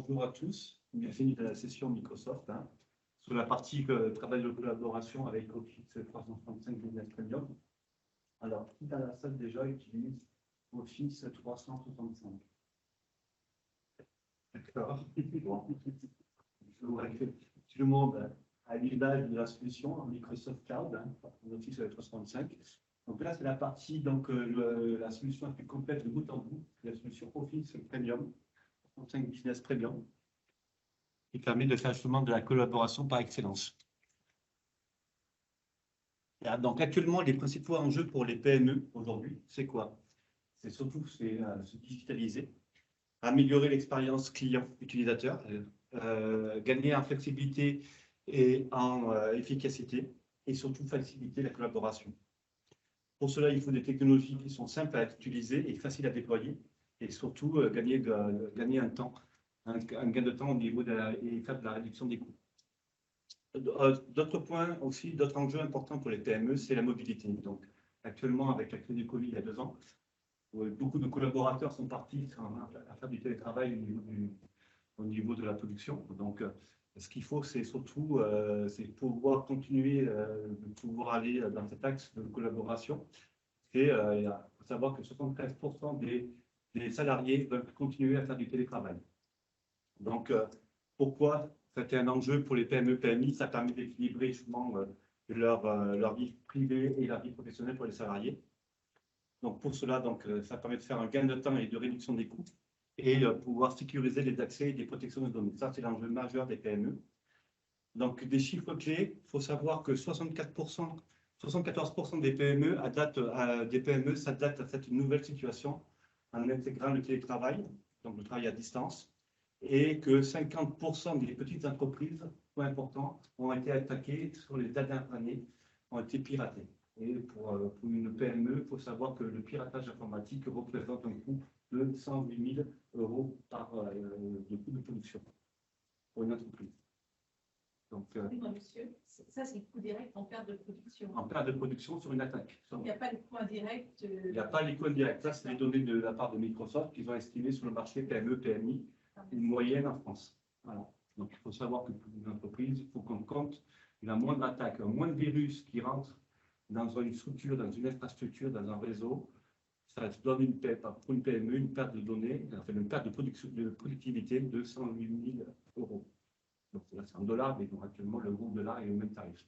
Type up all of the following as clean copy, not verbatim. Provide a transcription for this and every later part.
bonjour à tous. Bienvenue à la session Microsoft. Sur la partie travail de collaboration avec Office 365 Business Premium. Alors, qui dans la salle déjà utilise Office 365? D'accord. Bon. Je vois que tout le monde a l'usage de la solution Microsoft Cloud, Office 365. Donc là, c'est la partie, la solution la plus complète de bout en bout, la solution Office Premium, 365 Business Premium, qui permet de faire justement de la collaboration par excellence. Donc actuellement, les principaux enjeux pour les PME aujourd'hui, c'est quoi? C'est surtout se digitaliser, améliorer l'expérience client-utilisateur, gagner en flexibilité et en efficacité, et surtout faciliter la collaboration. Pour cela, il faut des technologies qui sont simples à utiliser et faciles à déployer, et surtout gagner un gain de temps au niveau et faire de la réduction des coûts. D'autres points aussi, d'autres enjeux importants pour les PME, c'est la mobilité. Donc, actuellement, avec la crise du Covid il y a 2 ans, beaucoup de collaborateurs sont partis à faire du télétravail au niveau de la production. Donc, ce qu'il faut, c'est surtout pouvoir continuer de pouvoir aller dans cet axe de collaboration. Et il faut savoir que 73% des salariés veulent continuer à faire du télétravail. Donc, pourquoi c'était un enjeu pour les PME, PMI? Ça permet d'équilibrer justement leur vie privée et leur vie professionnelle pour les salariés. Donc, pour cela, ça permet de faire un gain de temps et de réduction des coûts et pouvoir sécuriser les accès et les protections de données. Ça, c'est l'enjeu majeur des PME. Donc, des chiffres clés, il faut savoir que 74% des PME s'adaptent à cette nouvelle situation en intégrant le télétravail, donc le travail à distance, et que 50% des petites entreprises, point important, ont été attaquées sur les dernières années, ont été piratées. Et pour une PME, il faut savoir que le piratage informatique représente un coût de 108 000 € de coût de production pour une entreprise. Donc, monsieur, ça c'est le coût direct en perte de production. En perte de production sur une attaque. Il n'y a pas les coûts indirects. Il n'y a pas les coûts indirects. Ça, c'est les données de la part de Microsoft qu'ils ont estimées sur le marché PME, PMI, une moyenne en France. Voilà. Donc, il faut savoir que pour une entreprise, il faut qu'on compte la moindre attaque, un moindre virus qui rentre dans une structure, dans une infrastructure, dans un réseau. Ça donne pour une PME une perte de données, enfin une perte de productivité de 108 000 €. Donc là, c'est en dollars, mais actuellement, le $1 est au même tarif.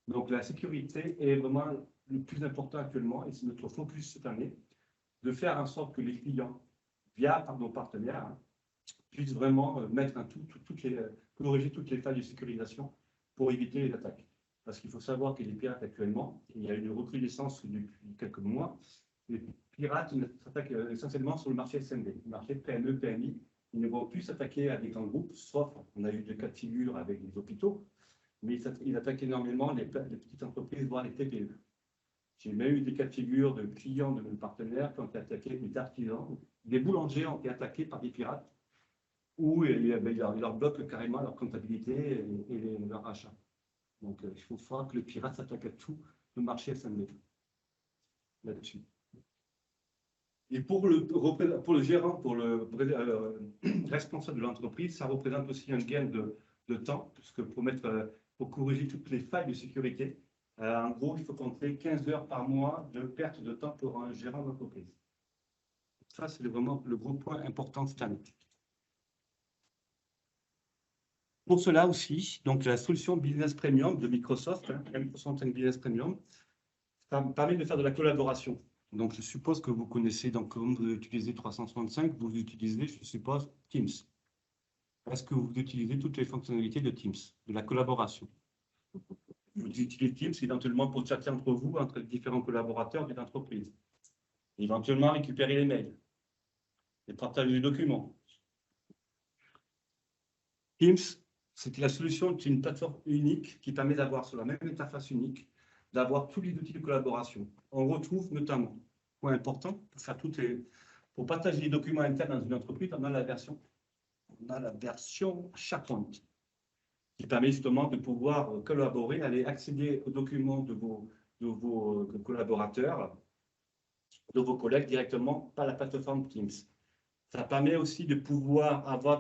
Donc la sécurité est vraiment le plus important actuellement, et c'est notre focus cette année, de faire en sorte que les clients, via nos partenaires, puissent vraiment mettre corriger toutes les failles de sécurisation pour éviter les attaques. Parce qu'il faut savoir que les pirates actuellement, il y a une recrudescence depuis quelques mois, les pirates s'attaquent essentiellement sur le marché SMB, le marché PME, PMI. Ils ne vont plus s'attaquer à des grands groupes, sauf, on a eu des cas de figure avec les hôpitaux, mais ils attaquent énormément les petites entreprises, voire les TPE. J'ai même eu des cas de figure de clients de mes partenaires qui ont été attaqués, des artisans, des boulangers ont été attaqués par des pirates, où ils leur bloquent carrément leur comptabilité et leur achat. Donc, il faut voir que le pirate s'attaque à tout le marché SMB là-dessus. Et pour le gérant, pour le responsable de l'entreprise, ça représente aussi un gain de temps, puisque pour corriger toutes les failles de sécurité, en gros, il faut compter 15 heures par mois de perte de temps pour un gérant d'entreprise. Ça, c'est vraiment le gros point important cette année. Pour cela aussi, donc la solution Business Premium de Microsoft, Microsoft Business Premium, ça permet de faire de la collaboration. Donc, je suppose que vous connaissez, donc, comme vous utilisez 365, vous utilisez, je suppose, Teams. Est-ce que vous utilisez toutes les fonctionnalités de Teams, de la collaboration? Vous utilisez Teams éventuellement pour chatter entre vous, entre différents collaborateurs d'une entreprise. Éventuellement, récupérer les mails et partager les documents. Teams, c'est la solution d'une plateforme unique qui permet d'avoir sur la même interface unique, d'avoir tous les outils de collaboration. On retrouve notamment, point important, pour partager les documents internes dans une entreprise, on a la version SharePoint, qui permet justement de pouvoir collaborer, aller accéder aux documents de vos collaborateurs, de vos collègues directement par la plateforme Teams. Ça permet aussi de pouvoir avoir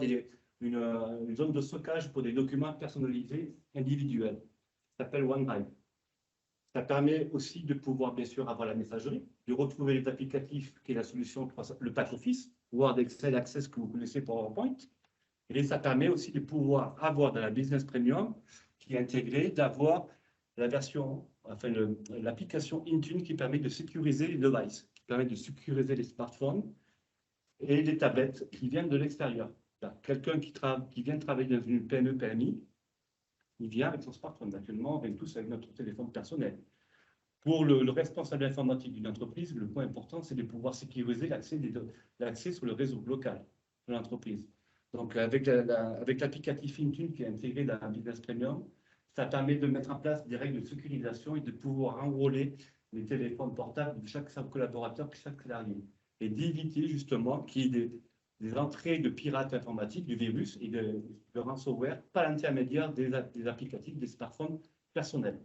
une zone de stockage pour des documents personnalisés individuels. Ça s'appelle OneDrive. Ça permet aussi de pouvoir, bien sûr, avoir la messagerie, de retrouver les applicatifs qui est la solution, le pack Office, Word, Excel, Access que vous connaissez pour PowerPoint. Et ça permet aussi de pouvoir avoir dans la Business Premium, qui est intégrée, d'avoir la version, enfin l'application Intune qui permet de sécuriser les devices, qui permet de sécuriser les smartphones et les tablettes qui viennent de l'extérieur. Quelqu'un qui vient travailler dans une PME, PMI, il vient avec son smartphone. Actuellement, on vient tous avec notre téléphone personnel. Pour le responsable informatique d'une entreprise, le point important, c'est de pouvoir sécuriser l'accès sur le réseau local de l'entreprise. Donc, avec l'applicatif Intune qui est intégré dans la Business Premium, ça permet de mettre en place des règles de sécurisation et de pouvoir enrôler les téléphones portables de chaque collaborateur, de chaque salarié. Et d'éviter justement qu'il y ait des entrées de pirates informatiques, du virus et de ransomware par l'intermédiaire des applicatifs des smartphones personnels.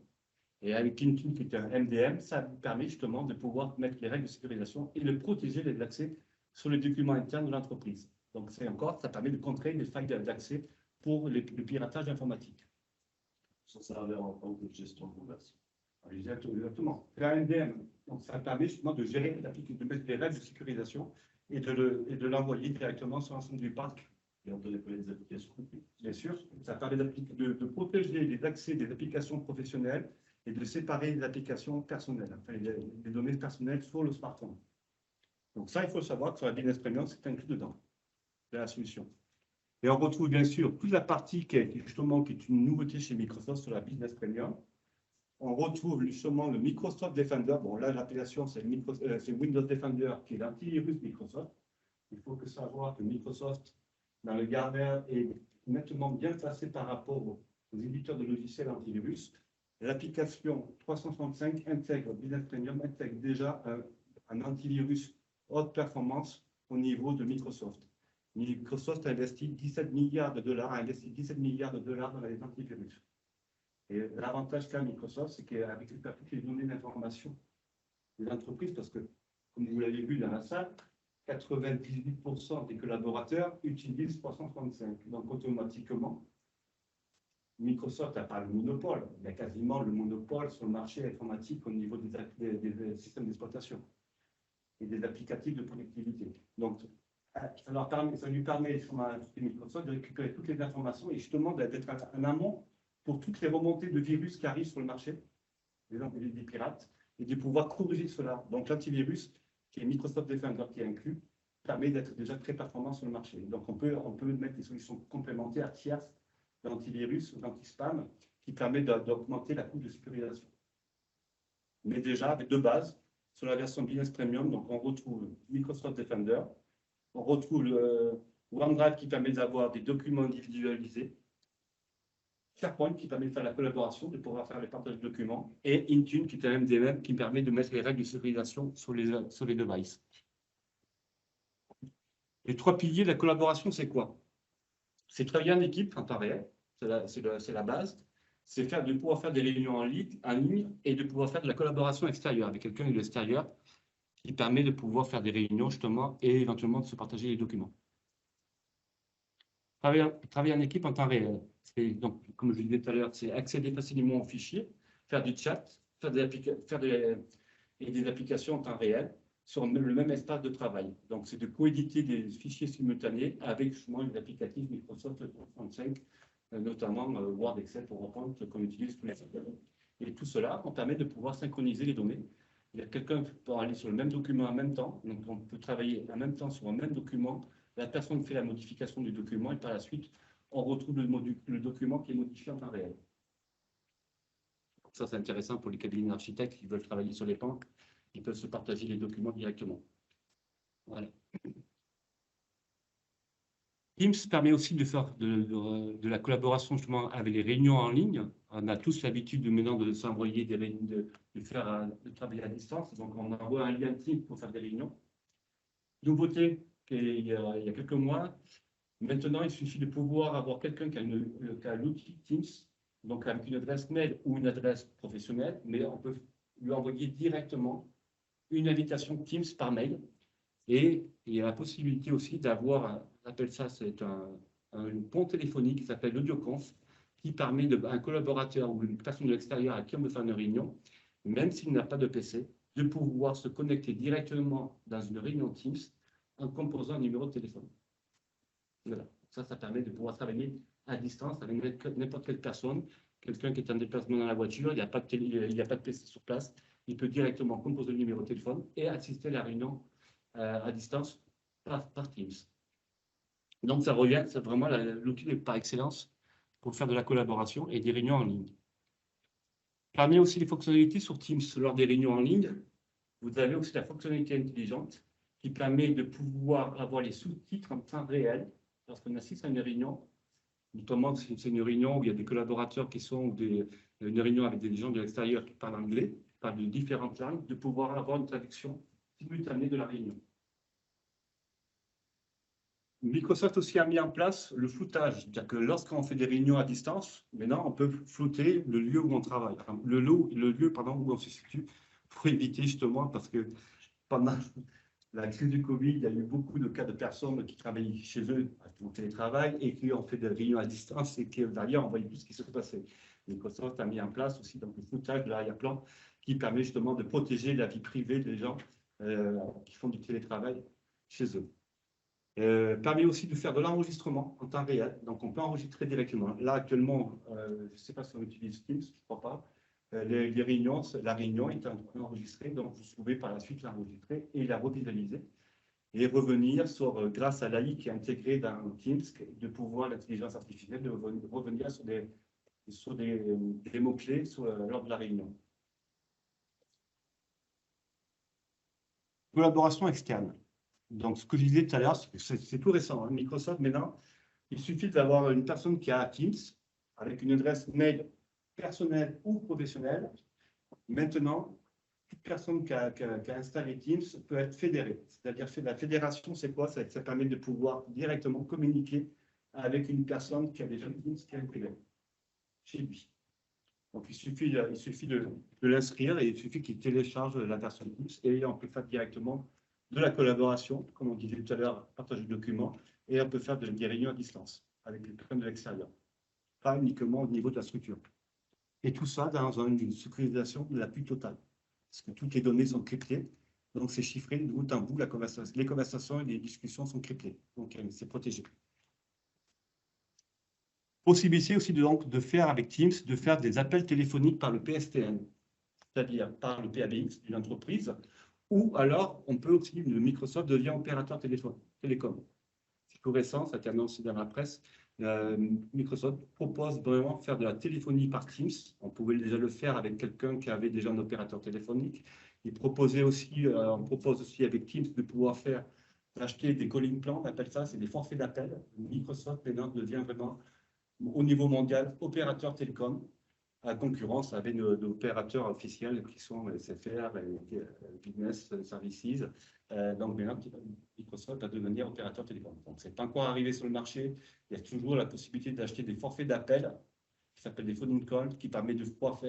Et avec Intune, qui est un MDM, ça permet justement de pouvoir mettre les règles de sécurisation et de protéger les accès sur les documents internes de l'entreprise. Donc, ça permet de contrer les failles d'accès pour le piratage informatique. Son serveur en tant que gestion de conversion. Exactement. C'est un MDM. Donc, ça permet justement de gérer, de mettre les règles de sécurisation et de l'envoyer directement sur l'ensemble du parc. Et on peut déployer des applications. Bien sûr, ça permet de protéger les accès des applications professionnelles et de séparer les applications personnelles, enfin, les données personnelles sur le smartphone. Donc ça, il faut savoir que sur la Business Premium, c'est inclus dedans, de la solution. Et on retrouve bien sûr toute la partie qui est une nouveauté chez Microsoft sur la Business Premium. On retrouve justement le Microsoft Defender. Bon, là, l'appellation, c'est Windows Defender, qui est l'antivirus Microsoft. Il faut savoir que Microsoft, dans le Gartner, est nettement bien placé par rapport aux éditeurs de logiciels antivirus. L'application 365 intègre, Business Premium intègre déjà un antivirus haute performance au niveau de Microsoft. Microsoft a investi 17 milliards de dollars dans les antivirus. Et l'avantage qu'a Microsoft, c'est qu'avec toutes les données d'information des entreprises, parce que, comme vous l'avez vu dans la salle, 98% des collaborateurs utilisent 365. Donc, automatiquement, Microsoft n'a pas le monopole. Il y a quasiment le monopole sur le marché informatique au niveau des systèmes d'exploitation et des applicatifs de productivité. Donc, ça lui permet, sur Microsoft, de récupérer toutes les informations et justement d'être en amont pour toutes les remontées de virus qui arrivent sur le marché, des pirates, et de pouvoir corriger cela. Donc, l'antivirus, qui est Microsoft Defender qui est inclus, permet d'être déjà très performant sur le marché. Donc, on peut mettre des solutions complémentaires tierces d'antivirus, d'anti-spam, qui permet d'augmenter la coût de sécurisation. Mais déjà, avec de base, sur la version Business Premium, donc on retrouve Microsoft Defender, on retrouve le OneDrive qui permet d'avoir des documents individualisés, SharePoint qui permet de faire la collaboration, de pouvoir faire les partages de documents, et Intune qui est un MDM qui permet de mettre les règles de sécurisation sur les devices. Les trois piliers de la collaboration, c'est quoi? C'est travailler en équipe en temps réel, c'est la base. C'est de pouvoir faire des réunions en ligne et de pouvoir faire de la collaboration extérieure avec quelqu'un de l'extérieur qui permet de pouvoir faire des réunions justement et éventuellement de se partager les documents. Travailler en équipe en temps réel. Donc, comme je le disais tout à l'heure, c'est accéder facilement aux fichiers, faire du chat, faire des applications en temps réel sur le même espace de travail. Donc, c'est de coéditer des fichiers simultanés avec justement les applicatifs Microsoft 365, notamment Word, Excel, PowerPoint qu'on utilise tous les jours. Et tout cela, on permet de pouvoir synchroniser les données. Il y a quelqu'un qui peut aller sur le même document en même temps, donc on peut travailler en même temps sur un même document. La personne fait la modification du document et par la suite, on retrouve le document qui est modifié en temps réel. Ça, c'est intéressant pour les cabinets d'architectes qui veulent travailler sur les pans. Ils peuvent se partager les documents directement. Voilà. Teams permet aussi de faire de la collaboration justement avec les réunions en ligne. On a tous l'habitude maintenant de s'envoyer des réunions, de travailler à distance. Donc, on envoie un lien Teams pour faire des réunions. Nouveauté, il y a quelques mois, maintenant, il suffit de pouvoir avoir quelqu'un qui a l'outil Teams, donc avec une adresse mail ou une adresse professionnelle, mais on peut lui envoyer directement une invitation Teams par mail. Et il y a la possibilité aussi d'avoir, on appelle ça, c'est un un pont téléphonique qui s'appelle l'AudioConf, qui permet à un collaborateur ou une personne de l'extérieur à qui on veut faire une réunion, même s'il n'a pas de PC, de pouvoir se connecter directement dans une réunion Teams en composant un numéro de téléphone. Voilà. Ça permet de pouvoir travailler à distance avec n'importe quelle personne. Quelqu'un qui est en déplacement dans la voiture, il n'y a pas de PC sur place, il peut directement composer le numéro de téléphone et assister à la réunion à distance par Teams. Donc, ça revient, c'est vraiment l'outil par excellence pour faire de la collaboration et des réunions en ligne. Parmi aussi les fonctionnalités sur Teams lors des réunions en ligne, vous avez aussi la fonctionnalité intelligente qui permet de pouvoir avoir les sous-titres en temps réel lorsqu'on assiste à une réunion, notamment si c'est une réunion où il y a des collaborateurs qui sont, ou une réunion avec des gens de l'extérieur qui parlent anglais, qui parlent de différentes langues, de pouvoir avoir une traduction simultanée de la réunion. Microsoft aussi a mis en place le floutage, c'est-à-dire que lorsqu'on fait des réunions à distance, maintenant on peut flouter le lieu où on travaille, enfin, le lieu où on se situe, pour éviter justement, parce que pendant la crise du Covid, il y a eu beaucoup de cas de personnes qui travaillaient chez eux en télétravail et qui ont fait des réunions à distance et qui d'ailleurs on voyait tout ce qui se passait. Microsoft a mis en place aussi donc, le floutage de l'arrière-plan qui permet justement de protéger la vie privée des gens qui font du télétravail chez eux. Permet aussi de faire de l'enregistrement en temps réel. Donc, on peut enregistrer directement. Là, actuellement, je ne sais pas si on utilise Teams, je ne crois pas. Les réunions, la réunion est enregistrée, donc vous pouvez par la suite l'enregistrer et la revisualiser et revenir sur, grâce à l'AI qui est intégrée dans Teams, de pouvoir l'intelligence artificielle, de revenir sur des mots-clés lors de la réunion. Collaboration externe. Donc, ce que je disais tout à l'heure, c'est tout récent. Hein. Microsoft, maintenant, il suffit d'avoir une personne qui a Teams avec une adresse mail personnelle ou professionnelle. Maintenant, toute personne qui a installé Teams peut être fédérée. C'est-à-dire que la fédération, c'est quoi? Ça permet de pouvoir directement communiquer avec une personne qui a déjà Teams qui est intégrée chez lui. Donc, il suffit de l'inscrire et il suffit qu'il télécharge la version Teams et on peut faire directement de la collaboration, comme on disait tout à l'heure, partage de documents, et on peut faire des réunions à distance avec les personnes de l'extérieur, pas uniquement au niveau de la structure. Et tout ça dans une sécurisation la plus totale, parce que toutes les données sont cryptées, donc c'est chiffré de bout en bout, les conversations et les discussions sont cryptées, donc c'est protégé. Possibilité aussi de faire avec Teams, de faire des appels téléphoniques par le PSTN, c'est-à-dire par le PABX d'une entreprise, ou alors on peut aussi, le Microsoft devient opérateur télécom. C'est tout récent, ça a été annoncé dans la presse. Microsoft propose vraiment de faire de la téléphonie par Teams. On pouvait déjà le faire avec quelqu'un qui avait déjà un opérateur téléphonique. On propose aussi avec Teams de pouvoir acheter des calling plans, on appelle ça, c'est des forfaits d'appel. Microsoft maintenant devient vraiment au niveau mondial opérateur télécom, à concurrence avec nos opérateurs officiels qui sont SFR et Business Services. Donc maintenant, Microsoft va devenir opérateur télécom. Donc, ce n'est pas encore arrivé sur le marché. Il y a toujours la possibilité d'acheter des forfaits d'appel qui s'appellent des phone calls, qui permet de pouvoir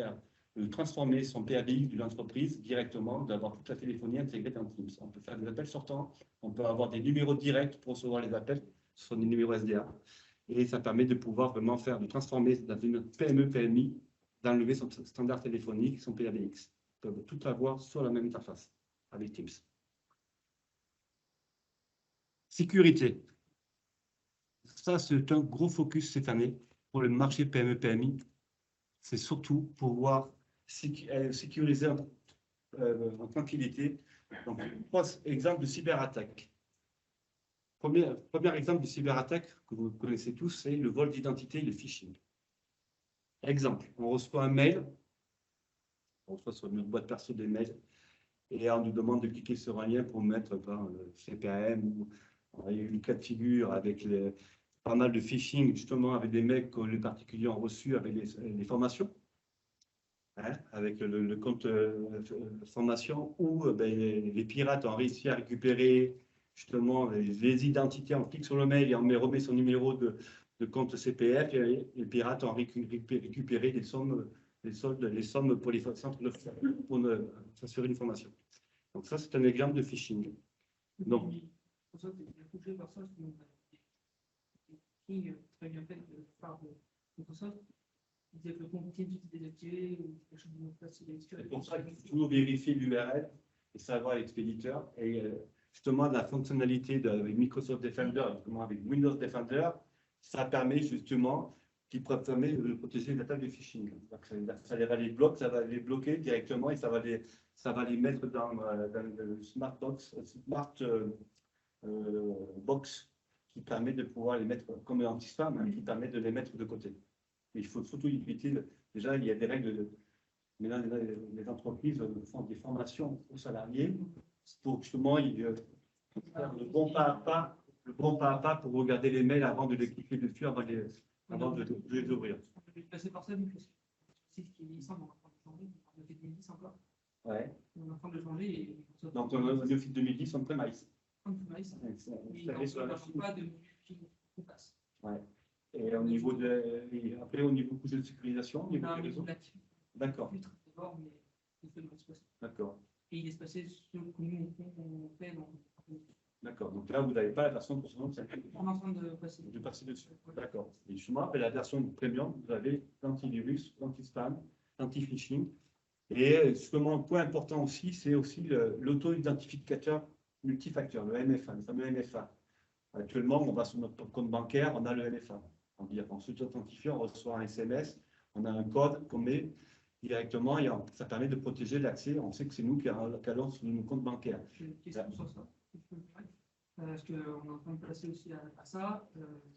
transformer son PABX de l'entreprise directement, d'avoir toute la téléphonie intégrée dans Teams. On peut faire des appels sortants, on peut avoir des numéros directs pour recevoir les appels, ce sont des numéros SDA. Et ça permet de pouvoir vraiment de transformer dans une PME-PMI, d'enlever son standard téléphonique, son PABX. Ils peuvent tout avoir sur la même interface avec Teams. Sécurité. Ça, c'est un gros focus cette année pour le marché PME-PMI. C'est surtout pouvoir sécuriser en tranquillité. Donc, 3 exemples de cyberattaque. Premier exemple de cyberattaque que vous connaissez tous, c'est le vol d'identité et le phishing. Exemple, on reçoit un mail, on reçoit sur notre boîte perso des mails, et on nous demande de cliquer sur un lien pour mettre CPAM, ou il y a eu une cas de figure avec pas mal de phishing, justement, avec des mecs que les particuliers ont reçus avec les formations, hein, avec le compte formation, où les pirates ont réussi à récupérer justement les identités, on clique sur le mail et on remet son numéro de compte CPF, et les pirates ont récupéré les sommes pour les centres de pour s'assurer une formation. Donc ça, c'est un exemple de phishing. Donc, et très bien fait de part de Microsoft. Il disait que le compte Teams était désactivé ou quelque chose de mot de passe C'est pour ça qu'il faut toujours vérifier l'URL et savoir l'expéditeur. Et justement, la fonctionnalité avec Microsoft Defender, justement avec Windows Defender, ça permet justement de protéger les attaques de phishing. Donc, ça va les bloquer, ça va les bloquer directement et ça va les mettre dans le smart box qui permet de pouvoir les mettre comme un anti-spam, hein, qui permet de les mettre de côté. Mais il faut surtout éviter, déjà il y a des règles, mais là, les entreprises font des formations aux salariés pour justement faire le bon pas à pas pour regarder les mails avant de les cliquer dessus, avant de les ouvrir. On peut passer par ça, mais c'est ce qui est glissant, on est en train de changer, on a fait 2010 encore. Ouais. On est en train de changer et Microsoft. Donc, on Office 2010, on premise. On-premise. Vous Et savez, sur on la ne machine. pas de modifier qu'on passe. Ouais. Et au niveau après, au niveau de sécurisation, au On niveau a un des réseaux. niveau d'actif. D'accord. Filtre d'abord, mais il fait le espace. D'accord. Et il est passé ce que nous on fait dans. D'accord. Donc là, vous n'avez pas la version pour ce moment, On est en train de passer. de passer dessus. D'accord. Et justement, après la version premium, vous avez l'antivirus, l'anti-spam, l'anti-phishing. Et justement, un point important aussi, c'est aussi l'auto-identificateur multifacteur, le MFA, le fameux MFA. Actuellement, on va sur notre compte bancaire, on a le MFA. On s'authentifie, on reçoit un SMS, on a un code qu'on met directement et ça permet de protéger l'accès. On sait que c'est nous qui allons sur nos comptes bancaires. J'ai une question sur ça. Parce qu'on est en train de passer aussi à ça.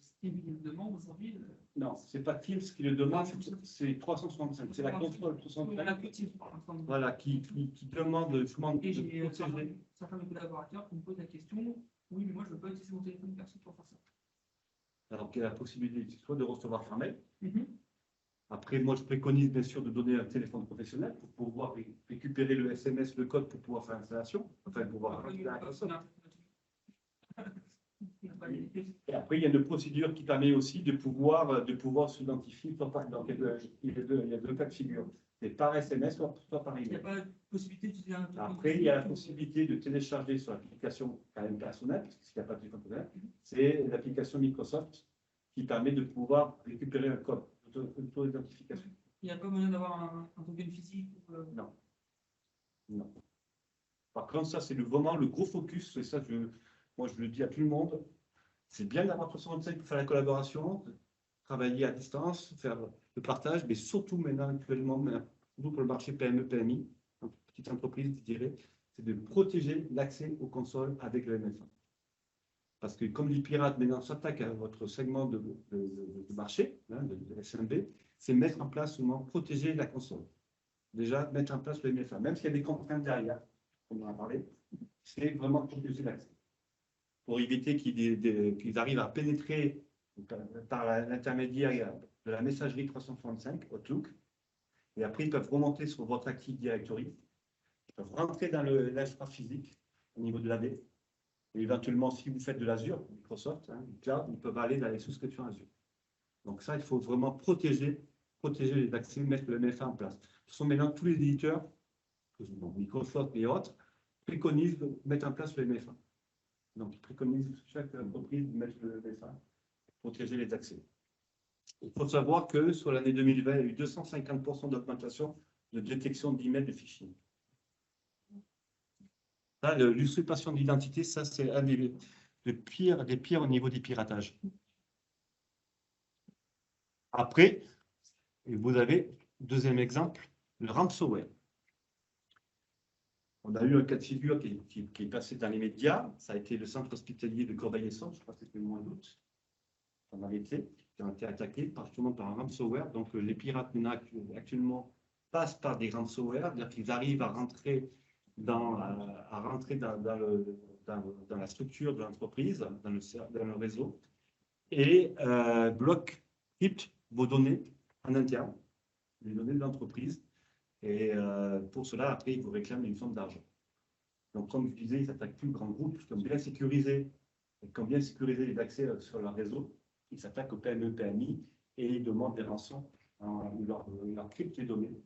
Steve, il me demande aujourd'hui. Non, ce n'est pas Teams qui le demande, c'est 365. C'est la contrôle 365. Voilà, qui demande justement Et de j'ai protéger. certains de mes collaborateurs qui me posent la question, oui, mais moi je ne veux pas utiliser mon téléphone perso pour faire ça. Alors qu'il y a la possibilité soit de recevoir par mail. Mhm. Après, moi, je préconise bien sûr de donner un téléphone professionnel pour pouvoir récupérer le SMS, le code pour pouvoir faire l'installation, enfin pour pouvoir faire la console. Et après, il y a une procédure qui permet aussi de pouvoir s'identifier. Donc, il y a deux cas de figure. C'est par SMS, soit par Il n'y a email. pas de possibilité d'utiliser un téléphone. Après, il y a la possibilité de télécharger sur l'application quand même personnelle, parce qu'il n'y a pas de téléphone personnel, c'est l'application Microsoft qui permet de pouvoir récupérer un code d'auto-identification. Il n'y a pas moyen d'avoir un token physique Non. Non. Par contre, ça, c'est vraiment le gros focus. Et ça, moi, je le dis à tout le monde. C'est bien d'avoir 365 pour faire la collaboration, travailler à distance, faire le partage, mais surtout maintenant, actuellement, surtout pour le marché PME, PMI, petite entreprise, je dirais, c'est de protéger l'accès aux consoles avec le MFA. Parce que comme les pirates maintenant s'attaquent à votre segment de marché, hein, de SMB, c'est mettre en place, protéger la console. Déjà, mettre en place le MFA, même s'il y a des contraintes derrière, comme on en a parlé, c'est vraiment protéger l'accès. Pour éviter qu'ils arrivent à pénétrer par l'intermédiaire de la messagerie 365, Outlook, et après ils peuvent remonter sur votre Active Directory, ils peuvent rentrer dans l'espace physique au niveau de l'AD, et éventuellement, si vous faites de l'Azure, Microsoft, hein, cloud, ils peuvent aller dans les souscriptions Azure. Donc ça, il faut vraiment protéger les accès, mettre le MFA en place. Ce sont maintenant tous les éditeurs, Microsoft et autres, préconisent de mettre en place le MFA. Donc, ils préconisent chaque entreprise de mettre le MFA pour protéger les accès. Il faut savoir que sur l'année 2020, il y a eu 250% d'augmentation de détection d'emails de phishing. L'usurpation d'identité, ça, c'est un des pires au niveau des piratages. Après, vous avez, deuxième exemple, le ransomware. On a eu un cas de figure qui est passé dans les médias. Ça a été le centre hospitalier de Corbeil-Essonnes, je crois que c'était le mois d'août, pendant l'été, qui ont été attaqués justement par un ransomware. Donc, les pirates actuellement passent par des ransomware, c'est-à-dire qu'ils arrivent à rentrer dans la structure de l'entreprise, dans le réseau, et bloquent, cryptent vos données en interne, les données de l'entreprise. Et pour cela, après, ils vous réclament une somme d'argent. Donc, comme je disais, ils s'attaquent plus aux grands groupes, comme bien sécuriser les accès sur leur réseau. Ils s'attaquent aux PME, PMI et ils demandent des rançons, leur crypte les données,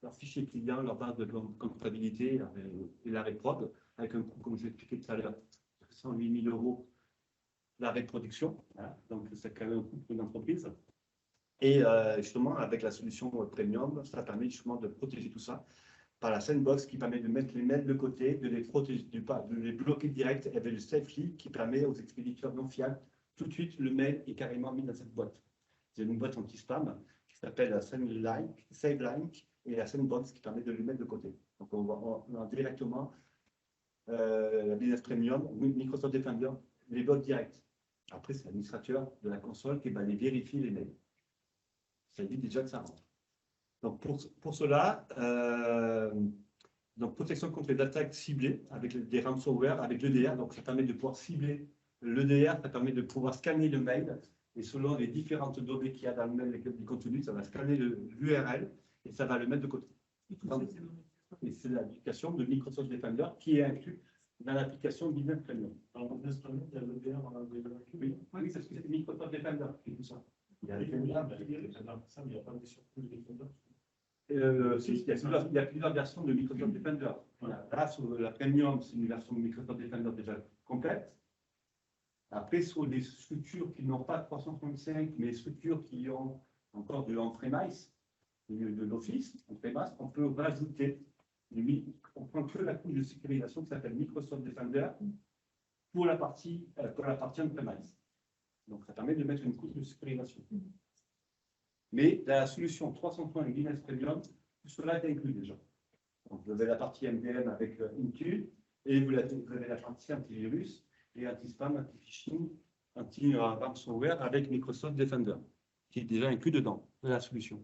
leur fichier client, leur base de comptabilité et la réprod, avec un coût, comme je l'expliquais tout à l'heure, 108 000 € la reproduction. Voilà. Donc, c'est quand même un coût pour une entreprise. Et justement, avec la solution premium, ça permet justement de protéger tout ça par la sandbox qui permet de mettre les mails de côté, de les protéger, de les bloquer direct, et avec le safely qui permet aux expéditeurs non fiables, tout de suite, le mail est carrément mis dans cette boîte. C'est une boîte anti-spam qui s'appelle la SaveLink et la sandbox qui permet de le mettre de côté. Donc, on a directement la Business Premium, Microsoft Defender, les blocs directs. Après, c'est l'administrateur de la console qui va aller vérifier les mails. Ça dit déjà que ça rentre. Donc, pour cela, donc protection contre les attaques ciblées avec des ransomware, avec l'EDR. Donc, ça permet de pouvoir cibler l'EDR, ça permet de pouvoir scanner le mail. Et selon les différentes données qu'il y a dans le mail du contenu, ça va scanner l'URL et ça va le mettre de côté. Et c'est l'application de Microsoft Defender qui est inclus dans l'application Business Premium. Dans le Business Premium, il y a l'EDR dans l'EDR. Oui, parce que c'est Microsoft Defender qui fait tout ça. Il y a Defender, mais il n'y a pas de surcoût de Defender. Il y a plusieurs versions de Microsoft Defender. Voilà. Là, sur la Premium, c'est une version de Microsoft Defender déjà complète. Après, sur des structures qui n'ont pas 365, mais structures qui ont encore de on-premise, de l'Office, on-premise, on peut rajouter, on prend que la couche de sécurisation qui s'appelle Microsoft Defender pour la partie on-premise. Donc, ça permet de mettre une couche de sécurisation. Mais dans la solution 360 et Business Premium, tout cela est inclus déjà. Donc, vous avez la partie MDM avec Intune et vous avez la partie antivirus et anti-spam, anti-phishing, anti-ransomware avec Microsoft Defender, qui est déjà inclus dedans, dans la solution.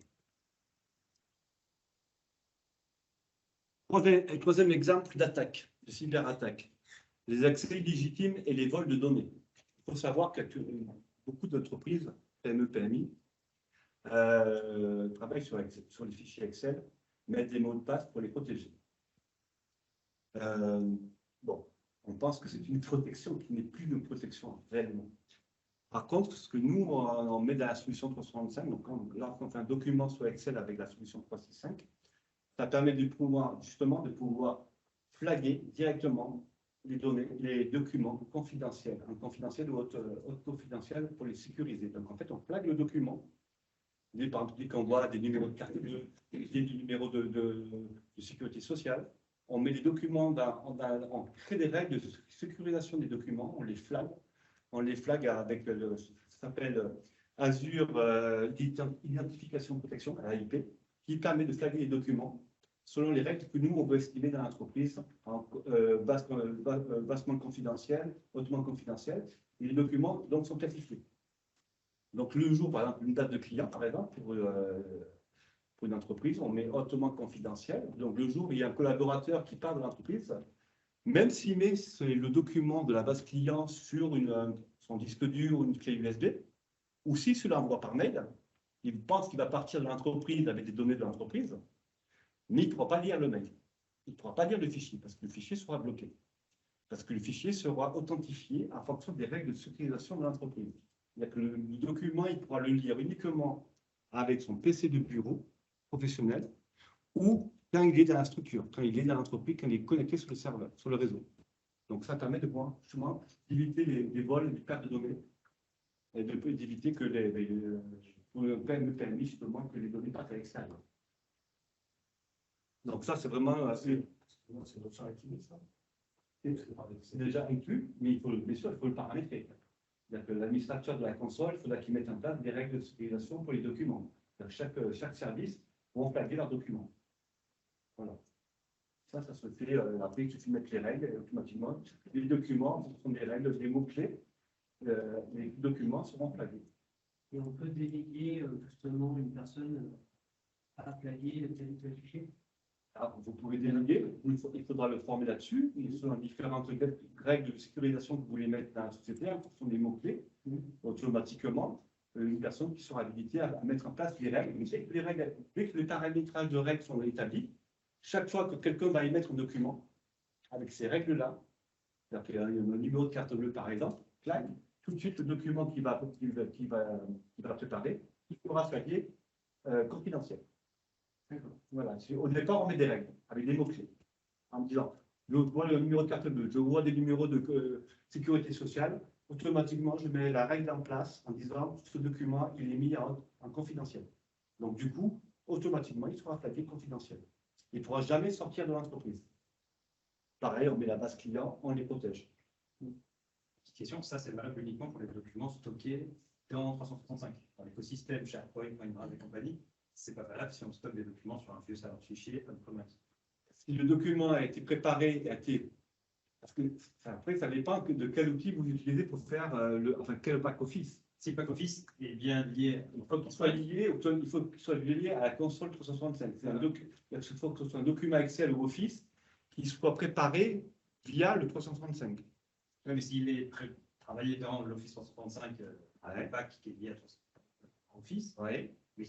Troisième exemple d'attaque, de cyberattaque, les accès illégitimes et les vols de données. Il faut savoir que beaucoup d'entreprises, PME, PMI, travaillent sur les fichiers Excel, mettent des mots de passe pour les protéger. Bon, on pense que c'est une protection qui n'est plus une protection réellement. Par contre, ce que nous, on met dans la solution 365, donc lorsqu'on fait un document sur Excel avec la solution 365, ça permet de pouvoir, justement, de pouvoir flaguer directement les données, les documents confidentiels, confidentiels ou haute confidentiels pour les sécuriser. Donc, en fait, on flague le document. Par exemple, dès qu'on voit des numéros de carte bleue, des numéros de sécurité sociale, on met les documents, on crée des règles de sécurisation des documents, on les flague avec ça s'appelle Azure Identification Protection, AIP, qui permet de flaguer les documents selon les règles que nous, on veut estimer dans l'entreprise, bassement confidentiel, hautement confidentiel, et les documents donc sont classifiés. Donc, le jour, par exemple, une date de client, par exemple, pour une entreprise, on met hautement confidentiel. Donc, le jour où il y a un collaborateur qui parle de l'entreprise, même s'il met le document de la base client sur son disque dur ou une clé USB, ou s'il se l'envoie par mail, il pense qu'il va partir de l'entreprise avec des données de l'entreprise, mais il ne pourra pas lire le mail. Il ne pourra pas lire le fichier, parce que le fichier sera bloqué. Parce que le fichier sera authentifié en fonction des règles de sécurisation de l'entreprise. C'est-à-dire que le document, il pourra le lire uniquement avec son PC de bureau professionnel ou quand il est dans la structure, quand il est dans l'entreprise, quand il est connecté sur le serveur, sur le réseau. Donc, ça permet de pouvoir justement d'éviter les vols, les pertes de données et d'éviter que pour le PMI, justement, que les données partent à l'extérieur. Donc, ça, c'est vraiment. C'est déjà inclus, mais bien sûr, il faut le paramétrer. C'est-à-dire que l'administrateur de la console, il faudra qu'il mette en place des règles de sécurisation pour les documents. Chaque service vont flaguer leurs documents. Voilà. Ça se fait. Après, il suffit de mettre les règles automatiquement. Les documents, ce sont des règles, des mots-clés. Les documents seront flagués. Et on peut déléguer justement une personne à flaguer tel ou tel fichier. Alors, vous pouvez déléguer, il faudra le former là-dessus. Il y a différentes règles de sécurisation que vous voulez mettre dans la société en fonction des mots-clés. Automatiquement, une personne qui sera habilitée à mettre en place les règles. Dès que les paramétrages de règles sont établis, chaque fois que quelqu'un va émettre un document avec ces règles-là, c'est-à-dire qu'il y a un numéro de carte bleue par exemple, clac, tout de suite le document qui va préparer, il faudra flaguer confidentiel. Voilà. Au départ, on met des règles avec des mots-clés en me disant je vois le numéro de carte bleue, je vois des numéros de sécurité sociale, automatiquement, je mets la règle en place en disant ce document, il est mis en confidentiel. Donc, du coup, automatiquement, il sera flagué confidentiel. Il ne pourra jamais sortir de l'entreprise. Pareil, on met la base client, on les protège. Petite question, ça c'est valable uniquement pour les documents stockés dans 365. Dans l'écosystème SharePoint, OneDrive et compagnie, c'est pas valable si on stocke des documents sur un vieux serveur de fichiers on-premise. Si le document a été préparé et a été... Parce que après, ça dépend de quel outil vous utilisez pour faire quel back-office. Si le back-office est bien lié, Il faut qu'il soit lié, à la console 365. Il faut que ce soit un document Excel ou Office qui soit préparé via le 365. oui, mais s'il est travaillé dans l'Office 365, un pack qui est lié à Office, Ouais. mais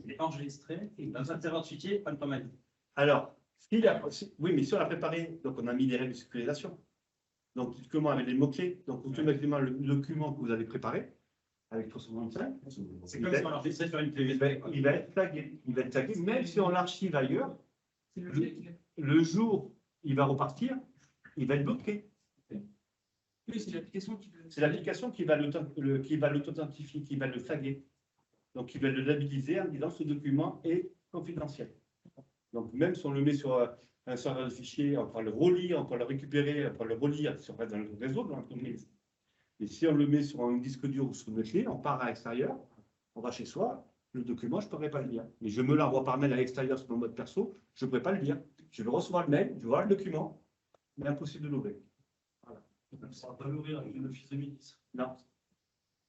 il est enregistré dans un serveur de fichiers on-premise. Alors, oui, mais si on l'a préparé, donc on a mis des règles de sécurisation. Donc, le document avec les mots-clés, donc automatiquement, le document que vous avez préparé, avec 365, C'est comme si on l'enregistrait sur une clé USB. il va être tagué. Il va être tagué, même si on l'archive ailleurs, C'est logique. le jour il va repartir, il va être bloqué. Oui, c'est l'application qui veut. C'est l'application qui va l'authentifier, qui va le flaguer. Donc, il va le labelliser en disant ce document est confidentiel. Donc, même si on le met sur un serveur de fichiers, on pourra le relire, on pourra le récupérer, on pourra le relire sur dans le réseau de l'entreprise. Et si on le met sur un disque dur ou sur une clé, on part à l'extérieur, on va chez soi, le document, je ne pourrai pas le lire. Mais je me l'envoie par mail à l'extérieur sur mon mode perso, je ne pourrai pas le lire. Je vais recevoir le mail, je vais voir le document, mais impossible de l'ouvrir. On ne pourra pas l'ouvrir avec une Office 2010. Non.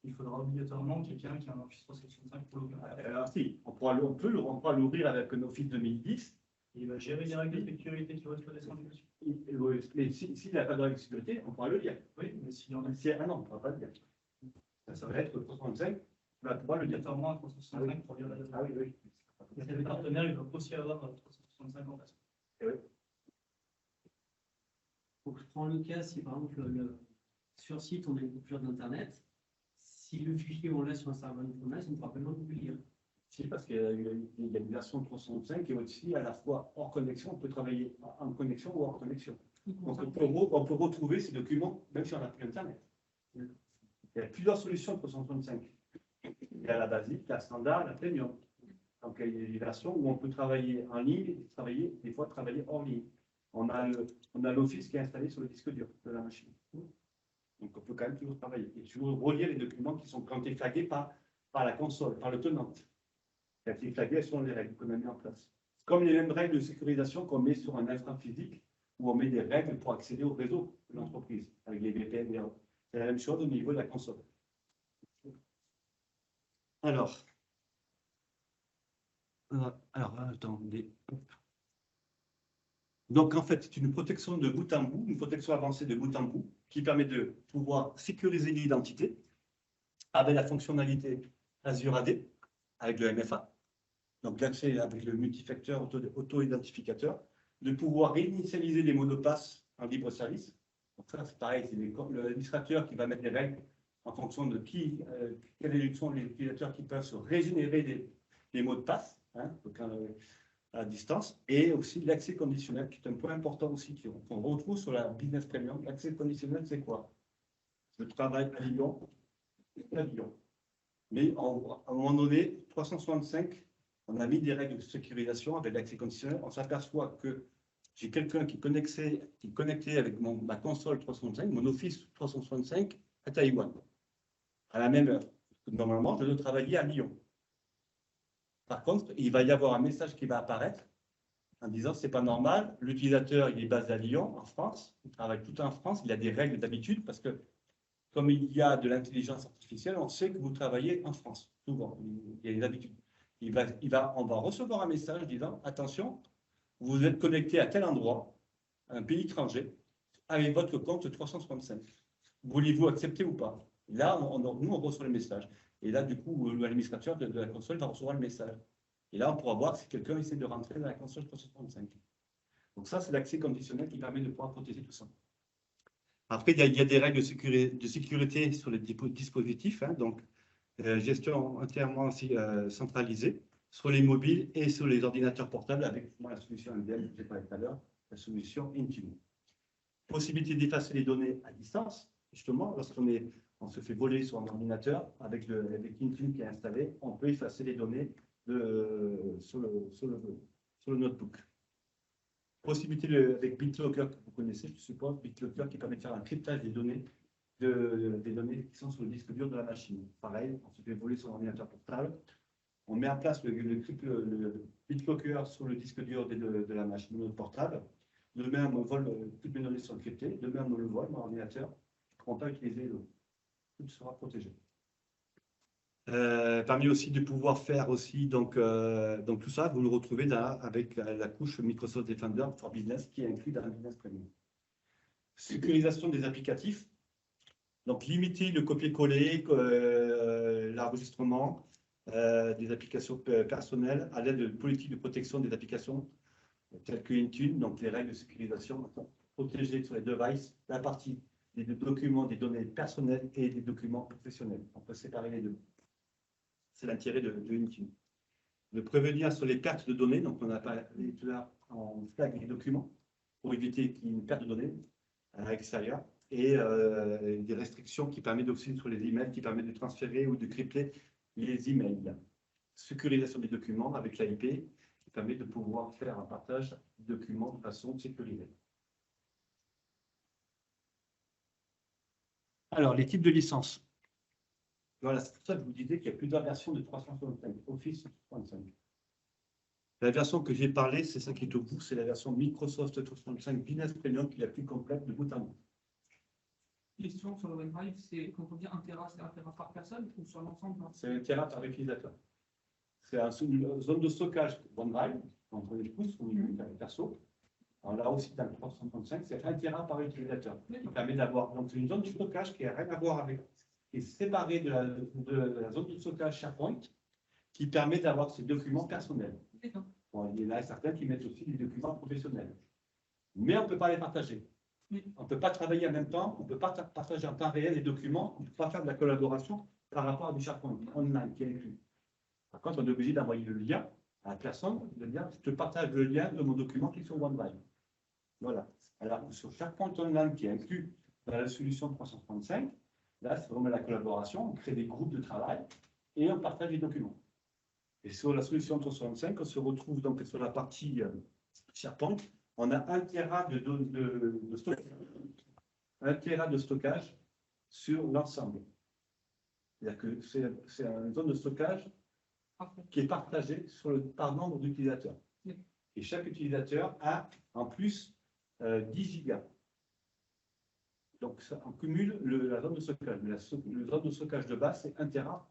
Il faudra obligatoirement quelqu'un qui a un Office 365 pour l'ouvrir. Alors si, on pourra l'ouvrir avec un Office 2010. Il va gérer les règles de sécurité qui restent descendues dessus. Mais s'il n'a pas de règle de sécurité, on pourra le lire. Oui, mais s'il y en a Ah non, on ne pourra pas le lire. Ça va être 365, on va pouvoir le lire. obligatoirement un 365 pour lire la data. Ah oui, oui. Et les partenaires, ils doivent aussi avoir un 365 en place. Donc, je prends le cas si par exemple sur site on a une coupure d'internet, si le fichier on l'a sur un serveur on ne pourra pas le lire. Si, parce qu'il y a une version 365 qui est aussi à la fois hors connexion, on peut travailler en connexion ou hors connexion. Donc on peut retrouver ces documents même si on n'a plus Internet. Il y a plusieurs solutions 365. Il y a la basique, la standard, la premium. Donc il y a des versions où on peut travailler en ligne et des fois travailler hors ligne. On a l'Office qui est installé sur le disque dur de la machine. Donc on peut quand même toujours travailler et toujours relire les documents qui sont quand ils flagués par la console, par le tenant. Quand ils sont flagués, ce sont les règles qu'on a mis en place. Comme les mêmes règles de sécurisation qu'on met sur un infra physique, où on met des règles pour accéder au réseau de l'entreprise, avec les VPN. C'est la même chose au niveau de la console. Alors, attendez. Donc, en fait, c'est une protection de bout en bout, une protection avancée de bout en bout, qui permet de pouvoir sécuriser l'identité avec la fonctionnalité Azure AD, avec le MFA, donc l'accès avec le multifacteur auto-identificateur, de pouvoir réinitialiser les mots de passe en libre service. Donc ça, c'est pareil, c'est l'administrateur qui va mettre les règles en fonction de quels sont les utilisateurs qui peuvent se régénérer des mots de passe, hein, donc, à distance, et aussi l'accès conditionnel, qui est un point important aussi qu'on retrouve sur la Business Premium. L'accès conditionnel, c'est quoi? Je travaille à Lyon, à Lyon. Mais à un moment donné, 365, on a mis des règles de sécurisation avec l'accès conditionnel. On s'aperçoit que j'ai quelqu'un qui est connecté avec ma console 365, mon Office 365 à Taïwan, à la même heure. Normalement, je dois travailler à Lyon. Par contre, il va y avoir un message qui va apparaître en disant c'est pas normal, l'utilisateur il est basé à Lyon, en France, il travaille tout en France, il a des règles d'habitude parce que comme il y a de l'intelligence artificielle, on sait que vous travaillez en France, souvent, il y a des habitudes. On va recevoir un message disant attention, vous êtes connecté à tel endroit, un pays étranger, avec votre compte 365. Voulez-vous accepter ou pas? Là, nous, on reçoit le message. Et là, du coup, l'administrateur de la console va recevoir le message. Et là, on pourra voir si quelqu'un essaie de rentrer dans la console 365. Donc ça, c'est l'accès conditionnel qui permet de pouvoir protéger tout ça. Après, il y a des règles de sécurité sur les dispositifs, hein, donc gestion entièrement aussi centralisée sur les mobiles et sur les ordinateurs portables avec la solution MDM que j'ai parlé tout à l'heure, la solution Intune. Possibilité d'effacer les données à distance. Justement, on se fait voler sur un ordinateur avec Intune qui est installé, on peut effacer les données sur le notebook. Possibilité avec BitLocker que vous connaissez, je suppose, BitLocker qui permet de faire un cryptage des données qui sont sur le disque dur de la machine. Pareil, on se fait voler sur un ordinateur portable, on met en place le BitLocker sur le disque dur de la machine de notre portable. Demain, on me vole, toutes mes données sont cryptées. Demain, on me le vole, mon ordinateur. On ne peut pas utiliser l'eau. Tout sera protégé. Permis aussi de pouvoir faire aussi, donc tout ça, vous le retrouvez avec la couche Microsoft Defender for Business qui est inclue dans la Business Premium. Sécurisation des applicatifs. Donc, limiter le copier-coller, l'enregistrement des applications personnelles à l'aide de politiques de protection des applications telles que Intune, donc les règles de sécurisation, protéger sur les devices la partie des documents, des données personnelles et des documents professionnels. On peut séparer les deux. C'est l'intérêt de Intune. De prévenir sur les pertes de données, donc on a parlé tout à l'heure, on flag les documents pour éviter qu'il y ait une perte de données à l'extérieur, et des restrictions qui permettent aussi sur les emails, qui permettent de transférer ou de crypter les emails. Sécurisation des documents avec l'AIP, qui permet de pouvoir faire un partage de documents de façon sécurisée. Alors, les types de licences. Voilà, c'est pour ça que je vous disais qu'il y a plusieurs versions de 365, Office 365. La version que j'ai parlé, c'est celle qui est au bout, c'est la version Microsoft 365 Business Premium qui est la plus complète de bout en bout. Question sur le OneDrive, c'est quand on dit 1 Tera, c'est 1 Tera par personne ou sur l'ensemble? C'est 1 Tera par utilisateur. C'est une zone de stockage OneDrive, entre les pouces ou les perso. Alors là aussi, dans le 365, c'est 1 Tera par utilisateur. Qui permet d'avoir, donc c'est une zone de stockage qui n'a rien à voir avec, qui est séparée de la zone de stockage SharePoint, qui permet d'avoir ces documents personnels. Bon, il y en a certains qui mettent aussi des documents professionnels. Mais on ne peut pas les partager. On ne peut pas travailler en même temps, on ne peut pas partager en temps réel les documents, on ne peut pas faire de la collaboration par rapport à du SharePoint online qui est inclus. Par contre, on est obligé d'envoyer le lien à la personne, de dire je te partage le lien de mon document qui est sur OneDrive. Voilà. Alors, sur SharePoint online qui est inclus dans la solution 365, là, c'est vraiment la collaboration, on crée des groupes de travail et on partage les documents. Et sur la solution 365, on se retrouve donc sur la partie SharePoint, on a 1 Tera de stockage. 1 Tera de stockage sur l'ensemble. C'est-à-dire que c'est une zone de stockage qui est partagée par nombre d'utilisateurs. Et chaque utilisateur a en plus 10 gigas. Donc ça, on cumule la zone de stockage. Mais la zone de stockage de base, c'est 1 Tera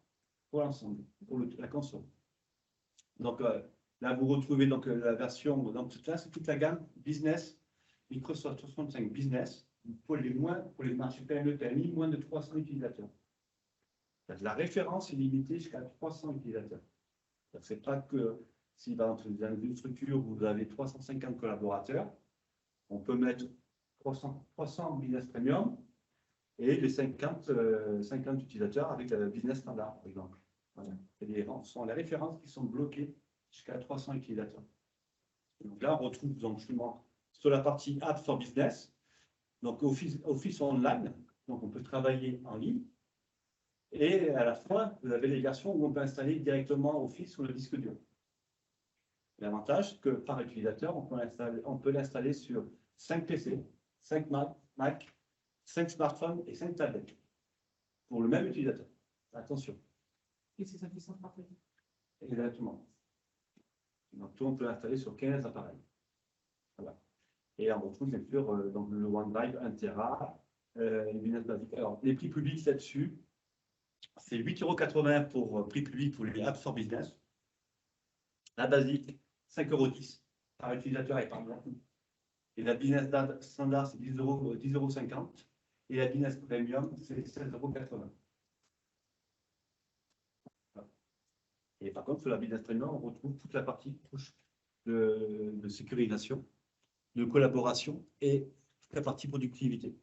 pour l'ensemble, pour la console. Donc là, vous retrouvez donc la version, donc là, c'est toute la gamme Business, Microsoft 365 Business, pour les marchés PME, PMI, moins de 300 utilisateurs. La référence est limitée jusqu'à 300 utilisateurs. Ce n'est pas que si dans une structure où vous avez 350 collaborateurs, on peut mettre 300 Business Premium et les 50 utilisateurs avec le Business Standard, par exemple. Voilà. Ce sont les références qui sont bloquées jusqu'à 300 utilisateurs. Donc là, on retrouve donc justement sur la partie Apps for Business, donc Office Online, donc on peut travailler en ligne. Et à la fin, vous avez les versions où on peut installer directement Office sur le disque dur. L'avantage, c'est que par utilisateur, on peut l'installer sur 5 PC, 5 Mac, 5 smartphones et 5 tablettes pour le même utilisateur. Attention. Et c'est sa puissance parfaite. Exactement. Donc, tout, on peut l'installer sur 15 appareils. Voilà. Et on retrouve bien sûr donc, le OneDrive 1 Tera, Business Basic. Alors, les prix publics là-dessus, c'est 8,80 € pour prix public pour les apps for business. La basique, 5,10 € par utilisateur et par mois. Et la business standard, c'est 10,50 €. Et la business premium, c'est 16,80 €. Et par contre, sur la business premium, on retrouve toute la partie couche de sécurisation, de collaboration et toute la partie productivité.